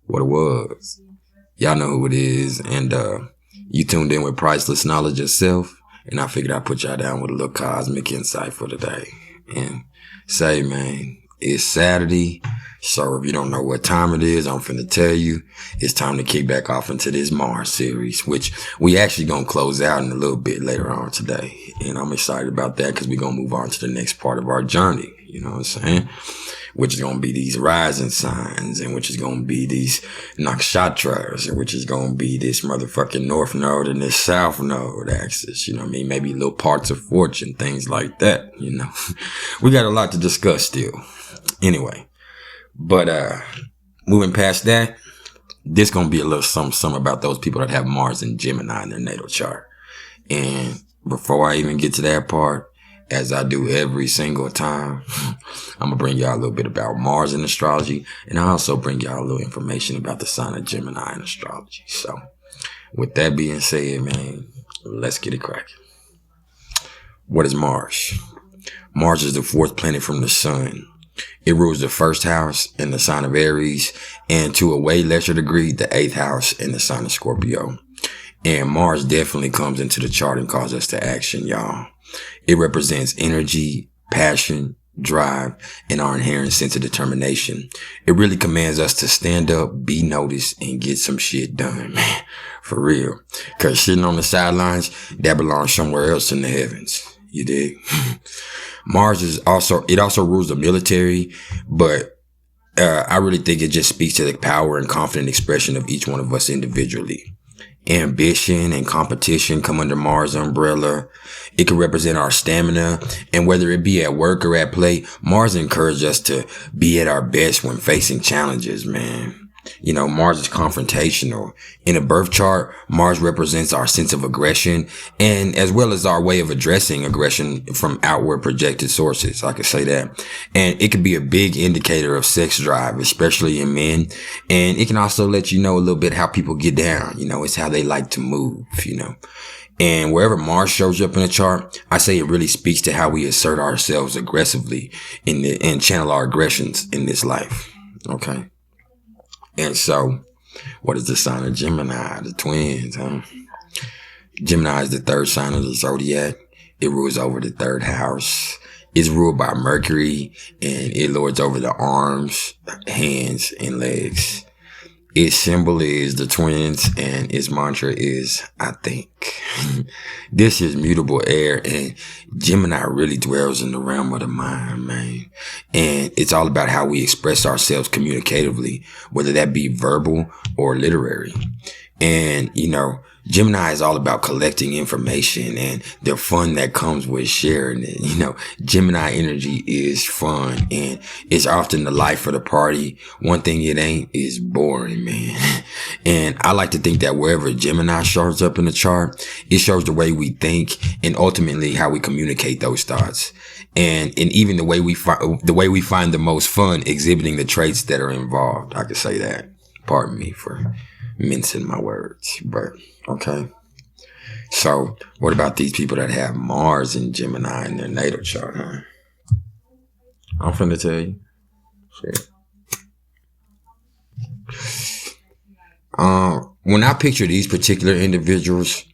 what it was. Y'all know who it is. And you tuned in with Priceless Knowledge yourself. And I figured I'd put y'all down with a little cosmic insight for today. And say, man, it's Saturday. So if you don't know what time it is, I'm finna tell you, it's time to kick back off into this Mars series, which we actually gonna close out in a little bit later on today. And I'm excited about that because we're gonna move on to the next part of our journey. You know what I'm saying? Which is going to be these rising signs, and which is going to be these nakshatras, and which is going to be this motherfucking north node and this south node axis, you know what I mean? Maybe little parts of fortune, things like that, you know. We got a lot to discuss still. Anyway, but moving past that, this going to be a little something about those people that have Mars and Gemini in their natal chart. And before I even get to that part, as I do every single time, I'm going to bring y'all a little bit about Mars in astrology, and I also bring y'all a little information about the sign of Gemini in astrology. So, with that being said, man, let's get it cracking. What is Mars? Mars is the fourth planet from the sun. It rules the first house in the sign of Aries, and to a way lesser degree, the eighth house in the sign of Scorpio. And Mars definitely comes into the chart and calls us to action, y'all. It represents energy, passion, drive, and our inherent sense of determination. It really commands us to stand up, be noticed, and get some shit done, man. For real. Cause sitting on the sidelines, that belongs somewhere else in the heavens. You dig? Mars is also rules the military, but I really think it just speaks to the power and confident expression of each one of us individually. Ambition and competition come under Mars' umbrella. It can represent our stamina, and whether it be at work or at play, Mars encourages us to be at our best when facing challenges, man. You know, Mars is confrontational. In a birth chart, Mars represents our sense of aggression, and as well as our way of addressing aggression from outward projected sources. I could say that. And it can be a big indicator of sex drive, especially in men. And it can also let you know a little bit how people get down. You know, it's how they like to move, you know. And wherever Mars shows up in a chart, I say it really speaks to how we assert ourselves aggressively and channel our aggressions in this life. Okay. And so, what is the sign of Gemini? The twins, huh? Gemini is the third sign of the zodiac. It rules over the third house. It's ruled by Mercury, and it lords over the arms, hands, and legs. Its symbol is the twins, and its mantra is, I think. This is mutable air, and Gemini really dwells in the realm of the mind, man. And it's all about how we express ourselves communicatively, whether that be verbal or literary. And, you know, Gemini is all about collecting information and the fun that comes with sharing it. You know, Gemini energy is fun, and it's often the life of the party. One thing it ain't is boring, man. And I like to think that wherever Gemini shows up in the chart, it shows the way we think and ultimately how we communicate those thoughts. And even the way we find the most fun exhibiting the traits that are involved. I could say that. Pardon me for mincing my words, but okay. So what about these people that have Mars and Gemini in their natal chart, huh? I'm finna tell you. Shit. When I picture these particular individuals,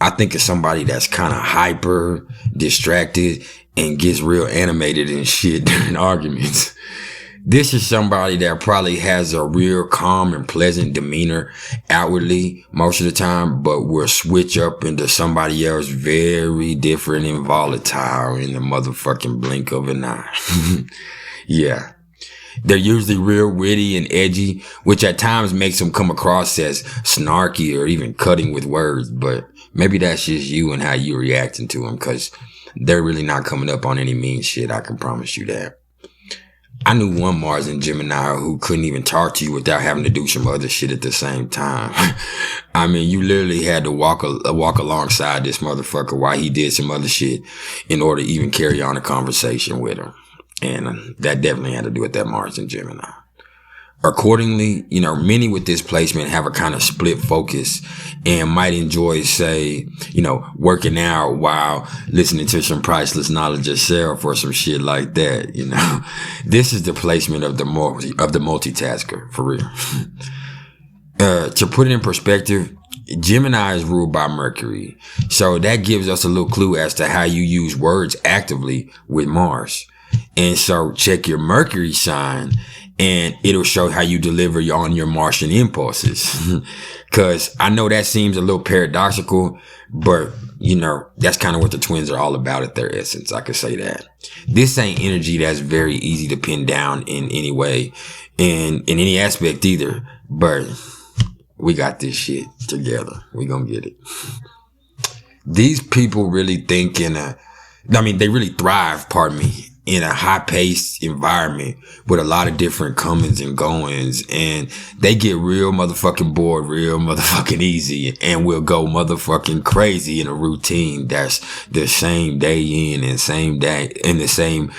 I think of somebody that's kind of hyper, distracted, and gets real animated and shit during arguments. This is somebody that probably has a real calm and pleasant demeanor outwardly most of the time, but will switch up into somebody else very different and volatile in the motherfucking blink of an eye. Yeah. They're usually real witty and edgy, which at times makes them come across as snarky or even cutting with words, but maybe that's just you and how you're reacting to them, because they're really not coming up on any mean shit, I can promise you that. I knew one Mars and Gemini who couldn't even talk to you without having to do some other shit at the same time. I mean, you literally had to walk alongside this motherfucker while he did some other shit in order to even carry on a conversation with him. And that definitely had to do with that Mars and Gemini. Accordingly, many with this placement have a kind of split focus and might enjoy, say, working out while listening to some priceless knowledge yourself or some shit like that. This is the placement of the multitasker, for real. To put it in perspective, Gemini is ruled by Mercury. So that gives us a little clue as to how you use words actively with Mars. And so check your Mercury sign and it'll show how you deliver on your Martian impulses. Cause I know that seems a little paradoxical, but that's kind of what the twins are all about at their essence. I could say that. This ain't energy that's very easy to pin down in any way, in any aspect either, but we got this shit together. We gonna get it. These people really think they really thrive, in a high-paced environment with a lot of different comings and goings, and they get real motherfucking bored real motherfucking easy and will go motherfucking crazy in a routine that's the same day in and same day and the same,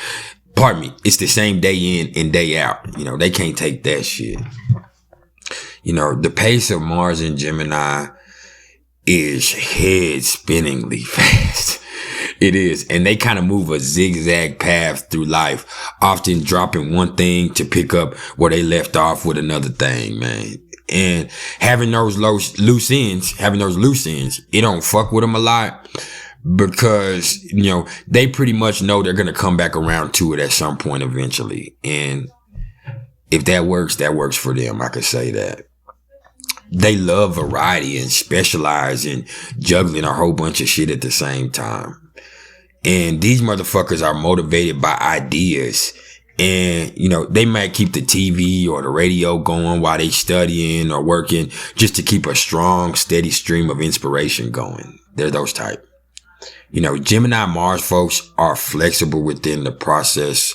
it's the same day in and day out. They can't take that shit. The pace of Mars and Gemini is head-spinningly fast. It is. And they kind of move a zigzag path through life, often dropping one thing to pick up where they left off with another thing, man. And having those loose ends, it don't fuck with them a lot because, they pretty much know they're going to come back around to it at some point eventually. And if that works for them. I could say that. They love variety and specialize in juggling a whole bunch of shit at the same time. And these motherfuckers are motivated by ideas. And, they might keep the TV or the radio going while they studying or working just to keep a strong, steady stream of inspiration going. They're those type. Gemini Mars folks are flexible within the process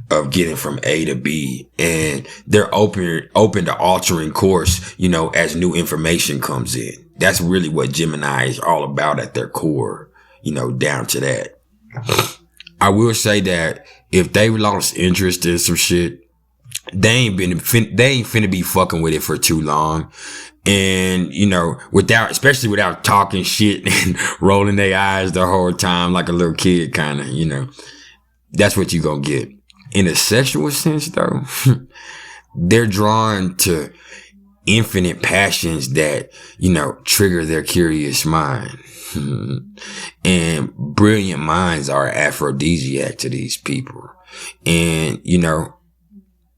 of getting from A to B, and they're open to altering course, as new information comes in. That's really what Gemini is all about at their core, down to that. I will say that if they lost interest in some shit, they ain't finna be fucking with it for too long. And, especially without talking shit and rolling their eyes the whole time like a little kid kind of, that's what you gonna get. In a sexual sense though, they're drawn to infinite passions that, trigger their curious mind. And brilliant minds are aphrodisiac to these people. And,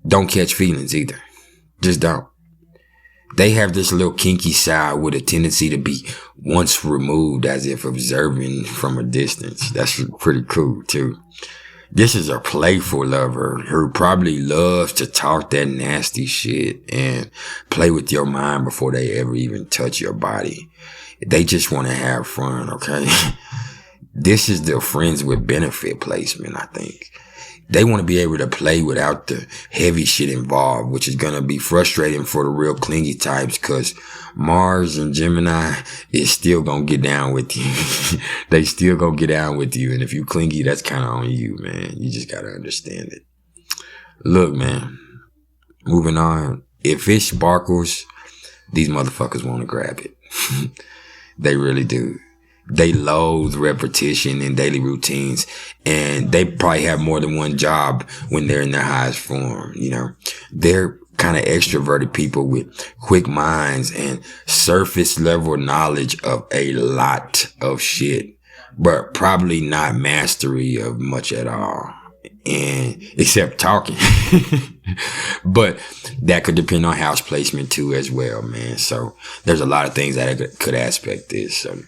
don't catch feelings either. Just don't. They have this little kinky side with a tendency to be once removed, as if observing from a distance. That's pretty cool too. This is a playful lover who probably loves to talk that nasty shit and play with your mind before they ever even touch your body. They just want to have fun, okay? This is the friends with benefit placement, I think. They want to be able to play without the heavy shit involved, which is going to be frustrating for the real clingy types because Mars and Gemini is still going to get down with you. They still going to get down with you. And if you clingy, that's kind of on you, man. You just got to understand it. Look, man, moving on. If it sparkles, these motherfuckers want to grab it. They really do. They loathe repetition in daily routines, and they probably have more than one job when they're in their highest form. They're kind of extroverted people with quick minds and surface level knowledge of a lot of shit, but probably not mastery of much at all. And except talking, but that could depend on house placement too as well, man. So there's a lot of things that could aspect this. So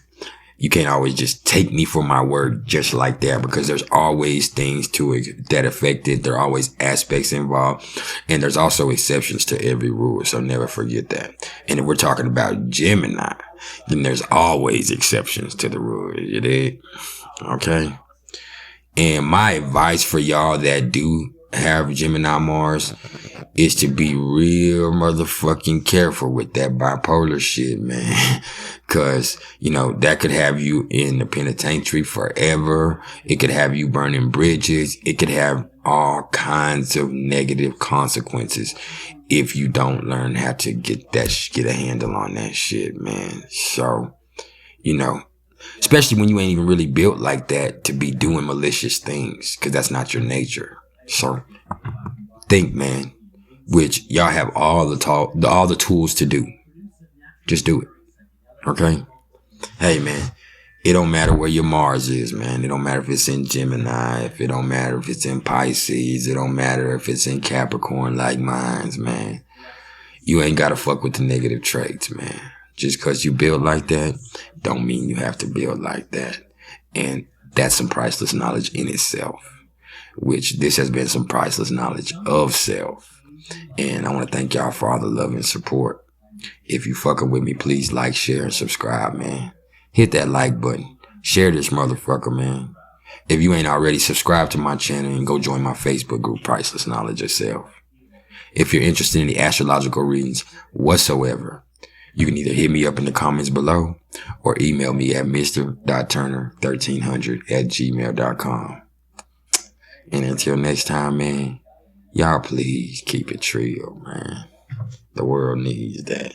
you can't always just take me for my word just like that, because there's always things to it that affect it. There are always aspects involved, and there's also exceptions to every rule. So never forget that. And if we're talking about Gemini, then there's always exceptions to the rule. You dig? Okay. And my advice for y'all that do have Gemini Mars is to be real motherfucking careful with that bipolar shit, man. Cause, that could have you in the penitentiary forever. It could have you burning bridges. It could have all kinds of negative consequences if you don't learn how to get a handle on that shit, man. So, you know, especially when you ain't even really built like that to be doing malicious things, because that's not your nature. So think, man, which y'all have all the tools to do. Just do it. Okay? Hey, man, it don't matter where your Mars is, man. It don't matter if it's in Gemini, if it don't matter if it's in Pisces, it don't matter if it's in Capricorn like mine's, man. You ain't gotta fuck with the negative traits, man. Just because you build like that, don't mean you have to build like that. And that's some priceless knowledge in itself, which this has been some priceless knowledge of self. And I want to thank y'all for all the love and support. If you fucking with me, please like, share, and subscribe, man. Hit that like button. Share this motherfucker, man. If you ain't already, subscribe to my channel and go join my Facebook group, Priceless Knowledge of Self. If you're interested in the astrological readings whatsoever, you can either hit me up in the comments below or email me at mr.turner1300@gmail.com. And until next time, man, y'all please keep it real, man. The world needs that.